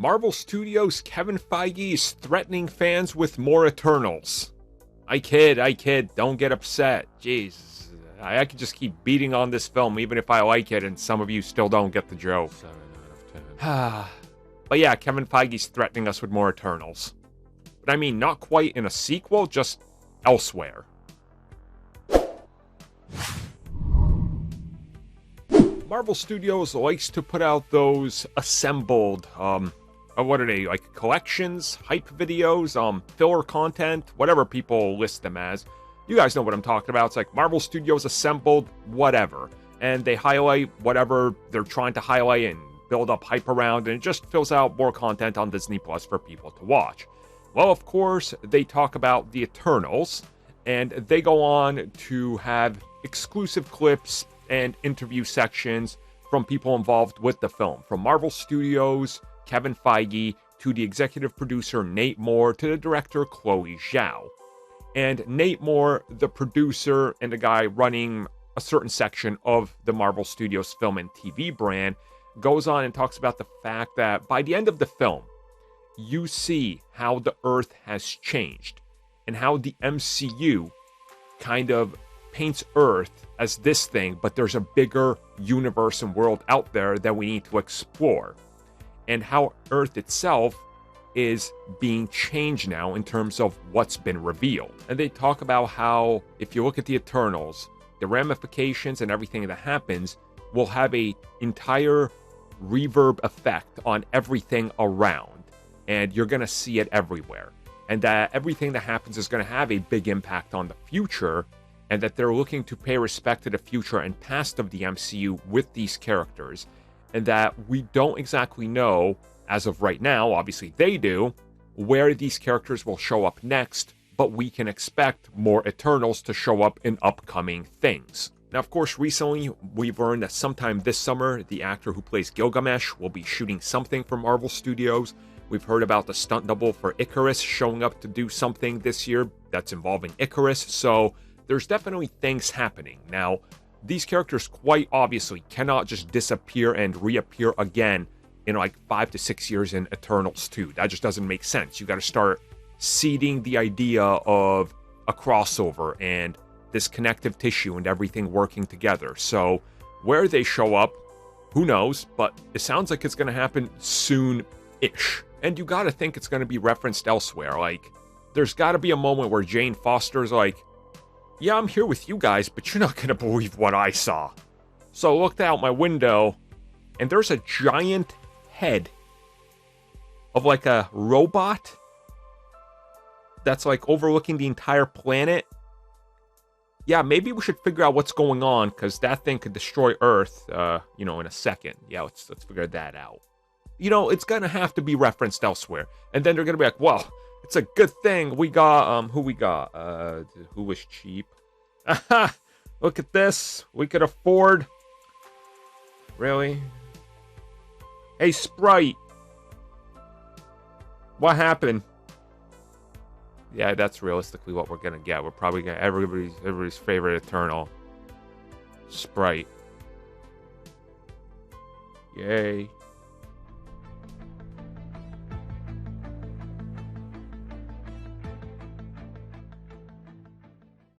Marvel Studios' Kevin Feige is threatening fans with more Eternals. I kid, don't get upset. Jeez, I could just keep beating on this film even if I like it and some of you still don't get the joke. 7 out of 10. But yeah, Kevin Feige's threatening us with more Eternals. But I mean, not quite in a sequel, just elsewhere. Marvel Studios likes to put out those assembled, what are they, like collections, hype videos, filler content, whatever people list them as. You guys know what I'm talking about. It's like Marvel Studios assembled whatever, and they highlight whatever they're trying to highlight and build up hype around, and it just fills out more content on Disney Plus for people to watch. Well, of course, they talk about the Eternals, and they go on to have exclusive clips and interview sections from people involved with the film, from Marvel Studios, Kevin Feige, to the executive producer Nate Moore, to the director Chloe Zhao. And Nate Moore, the producer and the guy running a certain section of the Marvel Studios film and TV brand, goes on and talks about the fact that by the end of the film, you see how the Earth has changed and how the MCU kind of paints Earth as this thing, but there's a bigger universe and world out there that we need to explore. And how Earth itself is being changed now in terms of what's been revealed. And they talk about how, if you look at the Eternals, the ramifications and everything that happens will have an entire reverb effect on everything around. And you're going to see it everywhere. And that everything that happens is going to have a big impact on the future, and that they're looking to pay respect to the future and past of the MCU with these characters, and that we don't exactly know, as of right now, obviously they do, where these characters will show up next, but we can expect more Eternals to show up in upcoming things. Now, of course, recently we've learned that sometime this summer, the actor who plays Gilgamesh will be shooting something for Marvel Studios. We've heard about the stunt double for Icarus showing up to do something this year that's involving Icarus, so there's definitely things happening. Now, these characters quite obviously cannot just disappear and reappear again in like 5 to 6 years in Eternals 2. That just doesn't make sense. You got to start seeding the idea of a crossover and this connective tissue and everything working together. So where they show up, who knows, but it sounds like it's going to happen soon-ish. And you got to think it's going to be referenced elsewhere. Like, there's got to be a moment where Jane Foster's like, yeah, I'm here with you guys, but you're not going to believe what I saw. So I looked out my window, and there's a giant head of like a robot that's like overlooking the entire planet. Yeah, maybe we should figure out what's going on, because that thing could destroy Earth, in a second. Yeah, let's figure that out. It's going to have to be referenced elsewhere. And then they're going to be like, well, it's a good thing we got, who was cheap? Aha! Look at this. We could afford. Really? Hey, Sprite. What happened? Yeah, that's realistically what we're going to get. We're probably going to everybody's favorite Eternal. Sprite. Yay.